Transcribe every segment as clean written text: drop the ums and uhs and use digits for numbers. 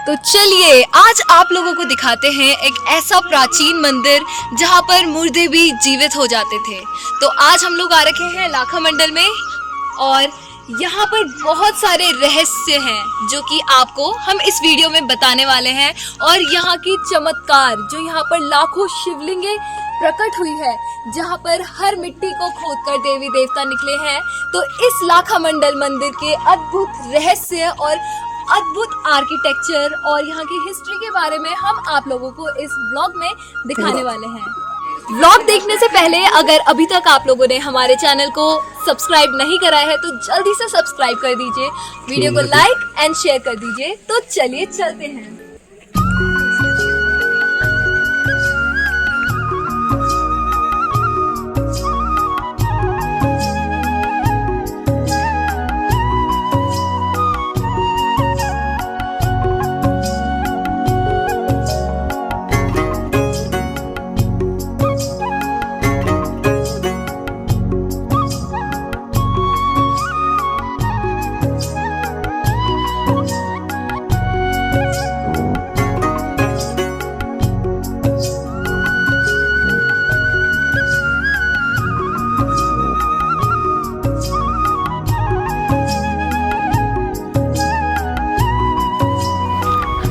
तो चलिए आज आप लोगों को दिखाते हैं एक ऐसा प्राचीन मंदिर जहां पर मुर्दे भी जीवित हो जाते थे। तो आज हम लोग आ रखे हैं लाखा मंडल में और यहाँ पर बहुत सारे रहस्य हैं जो कि आपको हम इस वीडियो में बताने वाले हैं। और यहाँ की चमत्कार जो यहाँ पर लाखों शिवलिंगें प्रकट हुई है, जहाँ पर हर मिट्टी को खोदकर देवी देवता निकले हैं। तो इस लाखा मंडल मंदिर के अद्भुत रहस्य और अद्भुत आर्किटेक्चर और यहाँ की हिस्ट्री के बारे में हम आप लोगों को इस व्लॉग में दिखाने वाले हैं। व्लॉग देखने से पहले अगर अभी तक आप लोगों ने हमारे चैनल को सब्सक्राइब नहीं करा है तो जल्दी से सब्सक्राइब कर दीजिए, वीडियो को लाइक एंड शेयर कर दीजिए। तो चलिए चलते हैं।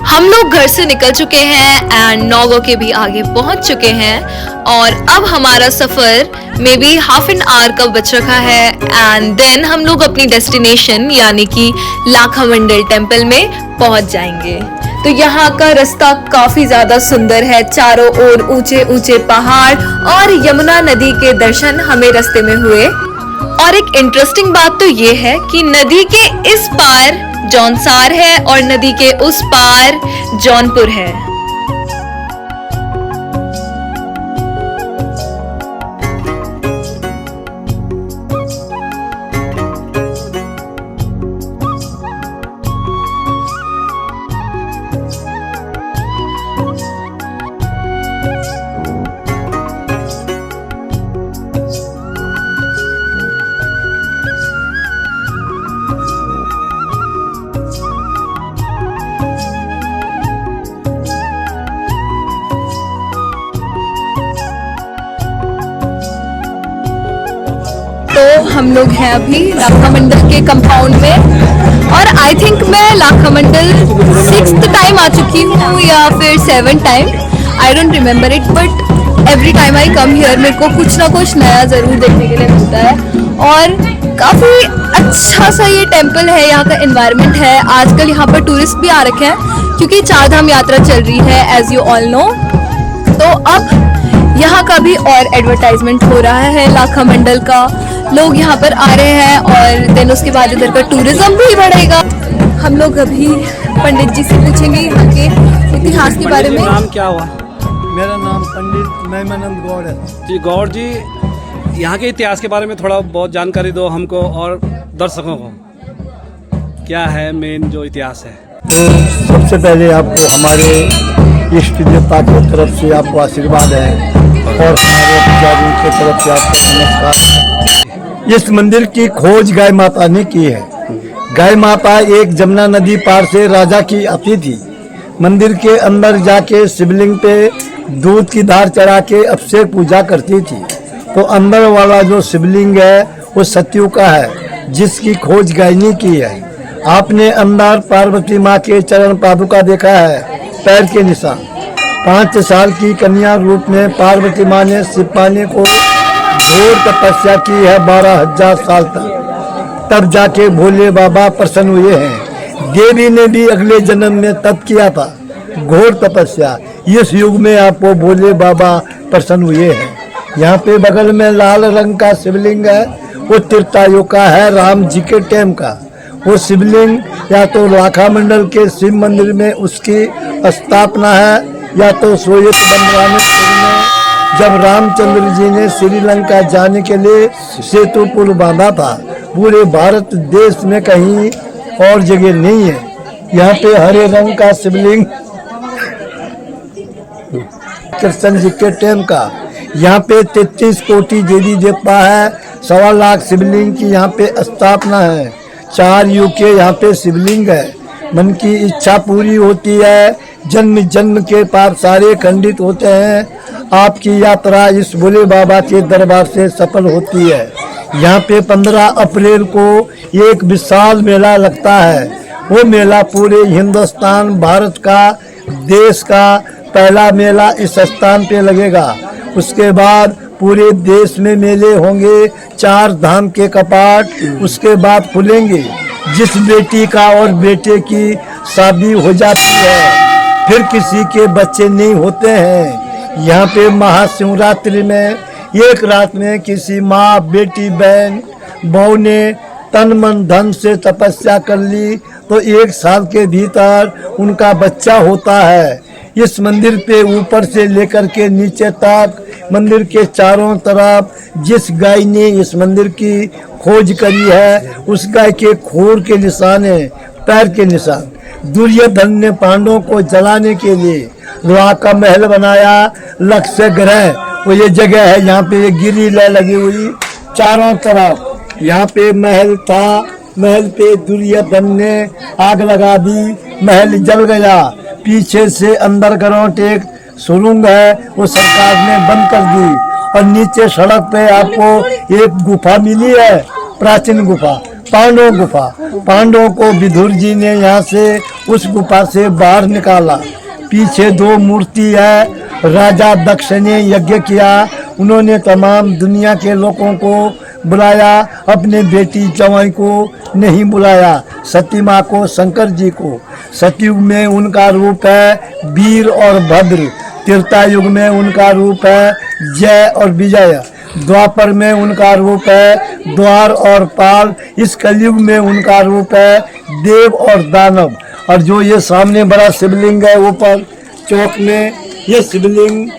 हम लोग घर से निकल चुके हैं एंड नौगो के भी आगे पहुंच चुके हैं और अब हमारा सफर में भी हाफ एन आवर का बच रखा है एंड देन हम लोग अपनी डेस्टिनेशन यानी कि लाखा मंडल टेम्पल में पहुंच जाएंगे। तो यहाँ का रास्ता काफी ज्यादा सुंदर है, चारों ओर ऊंचे ऊंचे पहाड़ और यमुना नदी के दर्शन हमें रास्ते में हुए। और एक इंटरेस्टिंग बात तो ये है कि नदी के इस पार जौनसार है और नदी के उस पार जौनपुर है। तो हम लोग हैं अभी लाखा मंडल के कंपाउंड में और आई थिंक मैं लाखा मंडल 6th टाइम आ चुकी हूँ या फिर 7th time, I don't remember it, but every time I come here मेरे को कुछ ना कुछ नया ज़रूर देखने के लिए मिलता है। और काफ़ी अच्छा सा ये टेम्पल है, यहाँ का एनवायरनमेंट है। आजकल यहाँ पर टूरिस्ट भी आ रखे हैं क्योंकि 4 धाम यात्रा चल रही है एज यू ऑल नो। तो अब यहाँ का भी और एडवर्टाइजमेंट हो रहा है लाखा मंडल का, लोग यहाँ पर आ रहे हैं और देन उसके बाद इधर का टूरिज्म भी बढ़ेगा। हम लोग अभी पंडित जी से पूछेंगे यहाँ के इतिहास के बारे में। नाम क्या हुआ? मेरा नाम पंडित महिमानंद गौड़ है जी। गौड़ जी, यहाँ के इतिहास के बारे में थोड़ा बहुत जानकारी दो हमको और दर्शकों को। क्या है मेन जो इतिहास है? तो सबसे पहले आपको हमारे इष्ट देवता की तरफ से आपको आशीर्वाद है और हमारे पुजारियों की तरफ से आपको नमस्कार। इस मंदिर की खोज गाय माता ने की है। गाय माता एक जमुना नदी पार से राजा की आती थी। मंदिर के अंदर जाके शिवलिंग पे दूध की धार चढ़ा के अभिषेक पूजा करती थी। तो अंदर वाला जो शिवलिंग है वो सत्यु का है, जिसकी खोज गाय ने की है। आपने अंदर पार्वती माँ के चरण पादुका देखा है, पैर के निशान। 5 साल की कन्या रूप में पार्वती माँ ने शिव पाने को घोर तपस्या की है 12,000 साल तक, तब जाके भोले बाबा प्रसन्न हुए हैं। देवी ने भी अगले जन्म में तप किया था, घोर तपस्या। इस युग में आपको भोले बाबा प्रसन्न हुए हैं। यहाँ पे बगल में लाल रंग का शिवलिंग है, वो त्रेतायुग का है, राम जी के टाइम का। वो शिवलिंग या तो लाखा मंडल के शिव मंदिर में उसकी स्थापना है या तो सोयत बनवाने में जब रामचंद्र जी ने श्रीलंका जाने के लिए सेतु पुल बांधा था। पूरे भारत देश में कहीं और जगह नहीं है। यहाँ पे हरे रंग का शिवलिंग कृष्ण जी के टाइम का। यहाँ पे 33 कोटि देवी देवता है, 1.25 लाख शिवलिंग की यहाँ पे स्थापना है। 4 युग के यहाँ पे शिवलिंग है। मन की इच्छा पूरी होती है, जन्म जन्म के पाप सारे खंडित होते हैं। आपकी यात्रा इस भोले बाबा के दरबार से सफल होती है। यहाँ पे 15 अप्रैल को एक विशाल मेला लगता है। वो मेला पूरे हिंदुस्तान भारत का देश का पहला मेला इस स्थान पे लगेगा। उसके बाद पूरे देश में मेले होंगे, 4 धाम के कपाट उसके बाद खुलेंगे। जिस बेटी का और बेटे की शादी हो जाती है, फिर किसी के बच्चे नहीं होते हैं। यहाँ पे महाशिवरात्रि में एक रात में किसी माँ, बेटी, बहन, बहू ने तन मन धन से तपस्या कर ली तो 1 साल के भीतर उनका बच्चा होता है। इस मंदिर पे ऊपर से लेकर के नीचे तक मंदिर के चारों तरफ जिस गाय ने इस मंदिर की खोज करी है, उस गाय के खोर के निशान है, पैर के निशान। दुर्योधन ने पांडवों को जलाने के लिए लोहा का महल बनाया, लक्ष्य ग्रह वो ये जगह है। यहाँ पे ये गिरी लगी हुई चारों तरफ, यहाँ पे महल था। महल पे दुर्योधन ने आग लगा दी, महल जल गया। पीछे से अंदर ग्राउंड एक सुरंग है, वो सरकार ने बंद कर दी। और नीचे सड़क पे आपको एक गुफा मिली है, प्राचीन गुफा, पांडव गुफा। पांडवों को विदुर जी ने यहाँ से उस गुफा से बाहर निकाला। पीछे 2 मूर्ति है। राजा दक्ष ने यज्ञ किया, उन्होंने तमाम दुनिया के लोगों को बुलाया, अपने बेटी जवाई को नहीं बुलाया, सती माँ को, शंकर जी को। सतयुग में उनका रूप है वीर और भद्र, त्रेता युग में उनका रूप है जय और विजय, द्वापर में उनका रूप है द्वार और पाल, इस कलयुग में उनका रूप है देव और दानव। और जो ये सामने बड़ा शिवलिंग है ऊपर चौक में, ये शिवलिंग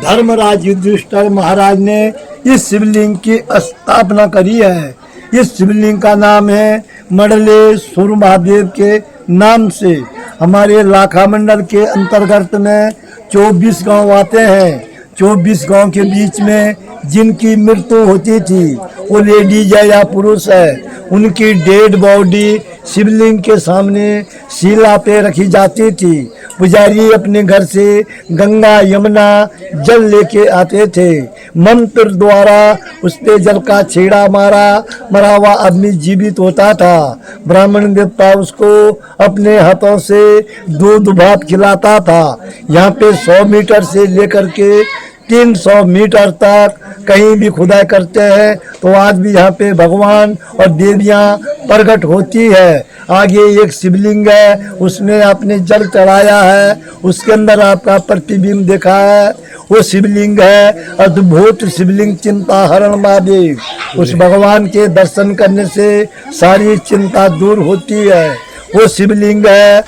धर्मराज युधिष्ठिर महाराज ने इस शिवलिंग की स्थापना करी है। इस शिवलिंग का नाम है मंडलेश्वर महादेव के नाम से। हमारे लाखा मंडल के अंतर्गत में 24 गांव आते हैं। 24 गांव के बीच में जिनकी मृत्यु होती थी, वो लेडीज है या पुरुष है, उनकी डेड बॉडी शिवलिंग के सामने शिला पे रखी जाती थी। पुजारी अपने घर से गंगा यमुना जल लेके आते थे, मंत्र द्वारा उस पे जल का छेड़ा मरा हुआ आदमी जीवित होता था। ब्राह्मण देवता उसको अपने हाथों से दूध भात खिलाता था। यहाँ पे 100 मीटर से लेकर के 300 मीटर तक कहीं भी खुदाई करते हैं तो आज भी यहाँ पे भगवान और देवियाँ प्रकट होती है। आगे एक शिवलिंग है, उसमें आपने जल चढ़ाया है, उसके अंदर आपका प्रतिबिंब देखा है। वो शिवलिंग है अद्भुत शिवलिंग चिंता हरण महादेव। उस भगवान के दर्शन करने से सारी चिंता दूर होती है। वो शिवलिंग है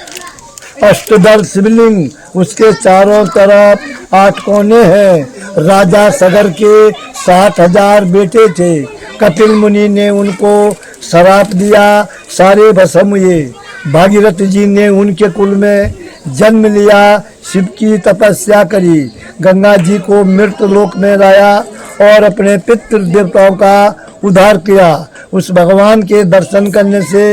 अष्टदल शिवलिंग, उसके चारों तरफ 8 कोने हैं। राजा सगर के 60,000 बेटे थे। कपिल मुनि ने उनको श्राप दिया, सारे भस्म हुए। भागीरथ जी ने उनके कुल में जन्म लिया, शिव की तपस्या करी, गंगा जी को मृत लोक में लाया और अपने पितृ देवताओं का उद्धार किया। उस भगवान के दर्शन करने से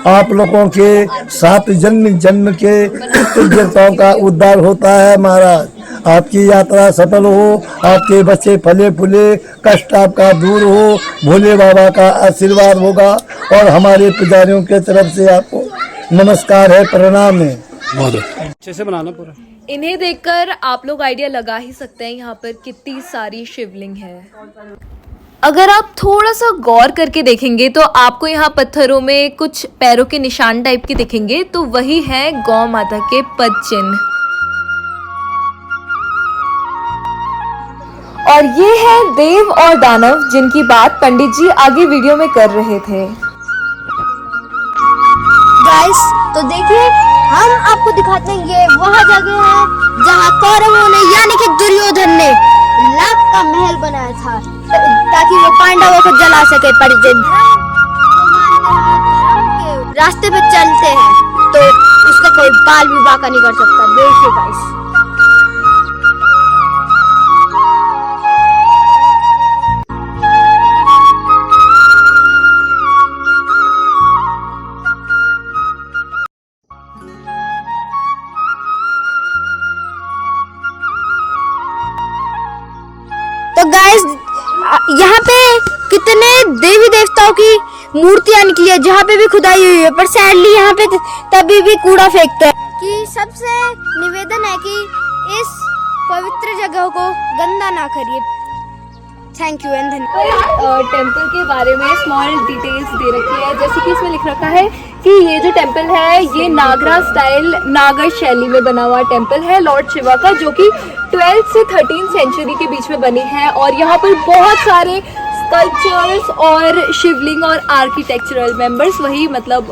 आप लोगों के 7 जन्म के पितृ देवताओं का उद्धार होता है। महाराज आपकी यात्रा सफल हो, आपके बच्चे फले फूले, कष्ट आपका दूर हो, भोले बाबा का आशीर्वाद होगा। और हमारे पुजारियों के तरफ से आपको नमस्कार है, प्रणाम है। बहुत अच्छे से बनाना पूरा। इन्हें देखकर आप लोग आइडिया लगा ही सकते हैं यहाँ पर कितनी सारी शिवलिंग है। अगर आप थोड़ा सा गौर करके देखेंगे तो आपको यहाँ पत्थरों में कुछ पैरों के निशान टाइप के दिखेंगे, तो वही है गौ माता के पद चिन्ह। और ये है देव और दानव जिनकी बात पंडित जी आगे वीडियो में कर रहे थे। गाइस तो देखिए हम आपको दिखाते हैं, ये वह जगह है जहाँ कौरवों ने यानी कि दुर्योधन ने लाख का महल बनाया था ताकि वो पांडवों को जला सके। पर जो धर्म के रास्ते पे चलते हैं तो उसका कोई बाल भी बांका नहीं कर सकता। देखिए गाइस यहाँ पे कितने देवी देवताओं की मूर्तियां निकली है जहाँ पे भी खुदाई हुई है, पर सैडली यहाँ पे तभी भी कूड़ा फेंकते हैं। कि सबसे निवेदन है कि इस पवित्र जगह को गंदा ना करिए। थैंक यू एंड धन्यवाद। टेम्पल के बारे में स्मॉल डिटेल्स दे रखी है, जैसे कि इसमें लिख रखा है कि ये जो टेम्पल है ये नागरा स्टाइल नागर शैली में बना हुआ टेम्पल है लॉर्ड शिवा का, जो कि 12th से 13th सेंचुरी के बीच में बनी है। और यहाँ पर बहुत सारे स्कल्पचर्स और शिवलिंग और आर्किटेक्चरल मेंबर्स, वही मतलब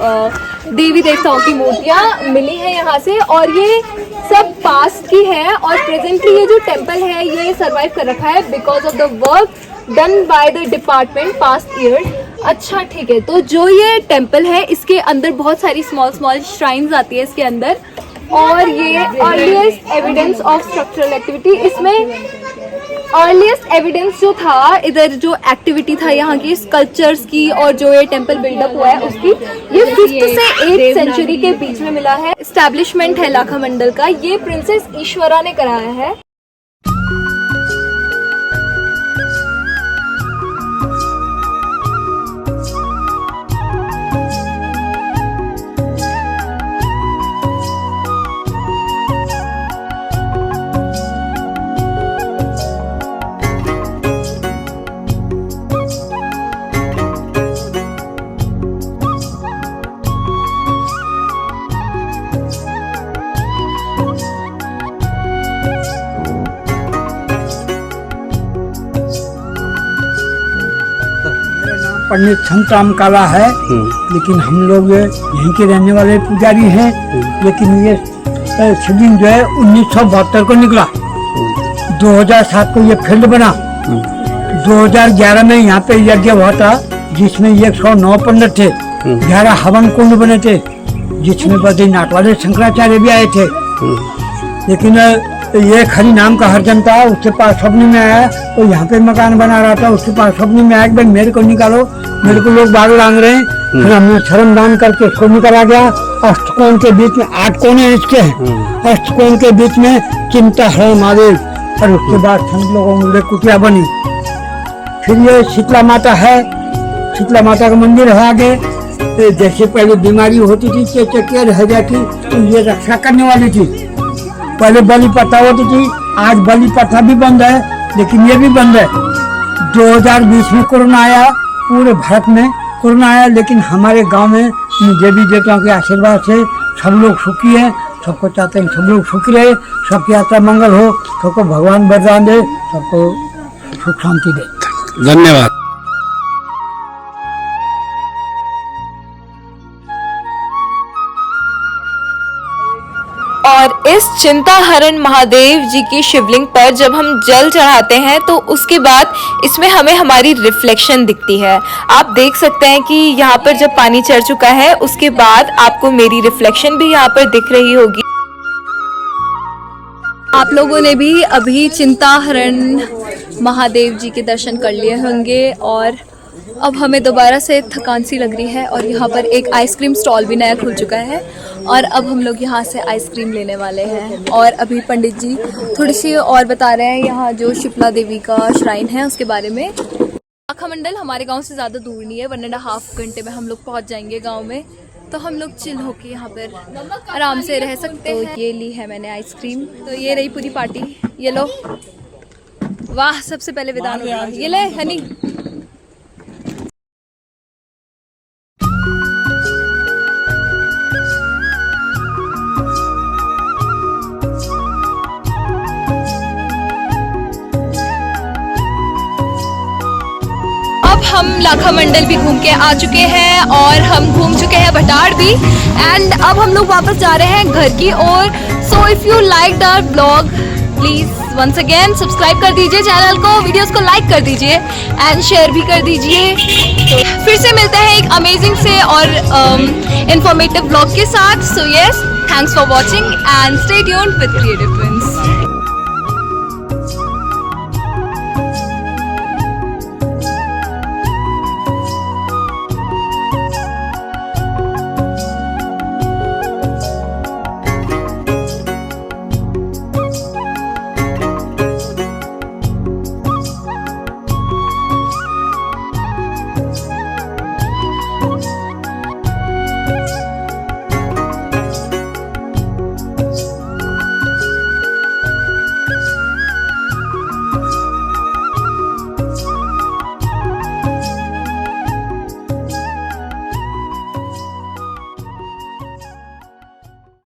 देवी देवताओं की मूर्तियाँ मिली हैं यहाँ से। और ये सब पास्ट की है और प्रेजेंटली ये जो टेम्पल है ये सर्वाइव कर रखा है because of the work done by the department past years. अच्छा ठीक है, तो जो ये टेम्पल है इसके अंदर बहुत सारी स्मॉल श्राइन्स आती है इसके अंदर, और ये earliest evidence of structural activity, इसमें अर्लीस्ट एविडेंस जो था इधर जो एक्टिविटी था यहाँ की स्कल्पचर्स की और जो ये टेम्पल बिल्डअप हुआ है उसकी, ये 5th से 8th सेंचुरी के बीच में मिला है। एस्टैब्लिशमेंट है लाखा मंडल का, ये प्रिंसेस ईश्वरा ने कराया है। पंडित संतराम काला है, लेकिन हम लोग यहीं के रहने वाले पुजारी हैं। लेकिन ये शिवलिंग जो है 1972 को निकला, 2007 को ये फील्ड बना, 2011 में यहाँ पे यज्ञ हुआ था जिसमें 109 पंडित थे, 11 हवन कुंड बने थे जिसमें बद्रीनाथ वाले शंकराचार्य भी आए थे। लेकिन ये खरी नाम का हरिजन था, उसके पास सपने में आया तो यहाँ पे मकान बना रहा था, उसके पास सपने में आया कि भाई मेरे को निकालो, मेरे को लोग बाग लांग रहे हैं। फिर हमने शर्म दान करके इसको निकाला गया। अष्टकोण के बीच में 8 कोने इसके हैं, अष्टकोण के बीच में चिंता है महादेव, और उसके बाद संत लोगों में कुटिया बनी। फिर ये शीतला माता है, शीतला माता का मंदिर है आगे। जैसे पहले बीमारी होती थी, चेचकिया रह जाती तो ये रक्षा करने वाली थी। पहले बलि प्रथा होती थी, आज बलि प्रथा भी बंद है, लेकिन ये भी बंद है। 2020 में कोरोना आया, पूरे भारत में कोरोना आया, लेकिन हमारे गांव में देवी देवताओं के आशीर्वाद से सब लोग सुखी हैं। सबको चाहते हैं सब लोग सुखी रहे, सबकी यात्रा मंगल हो, सबको भगवान वरदान दे, सबको सुख शांति दे। धन्यवाद। और इस चिंताहरण महादेव जी की शिवलिंग पर जब हम जल चढ़ाते हैं तो उसके बाद इसमें हमें हमारी रिफ्लेक्शन दिखती है। आप देख सकते हैं कि यहाँ पर जब पानी चढ़ चुका है उसके बाद आपको मेरी रिफ्लेक्शन भी यहाँ पर दिख रही होगी। आप लोगों ने भी अभी चिंताहरण महादेव जी के दर्शन कर लिए होंगे और अब हमें दोबारा से थकान सी लग रही है और यहाँ पर एक आइसक्रीम स्टॉल भी नया खुल चुका है और अब हम लोग यहाँ से आइसक्रीम लेने वाले हैं। और अभी पंडित जी थोड़ी सी और बता रहे हैं यहाँ जो शिप्ला देवी का श्राइन है उसके बारे में। लाखा मंडल हमारे गांव से ज़्यादा दूर नहीं है, 1.5 घंटे में हम लोग पहुँच जाएंगे गाँव में, तो हम लोग चिल होके यहाँ पर आराम से रह सकते हैं। तो ये ली है मैंने आइसक्रीम, तो ये रही पूरी पार्टी। ये लो, वाह सबसे पहले विदान हो गया। ये ले हनी। हम लाखा मंडल भी घूम के आ चुके हैं और हम घूम चुके हैं भटाड़ भी, एंड अब हम लोग वापस जा रहे हैं घर की ओर। So if you like the blog please once again subscribe कर दीजिए चैनल को, वीडियोस को लाइक कर दीजिए एंड शेयर भी कर दीजिए। तो फिर से मिलते हैं एक अमेजिंग से और इंफॉर्मेटिव ब्लॉग के साथ। So yes, thanks for watching and stay tuned with creative twins.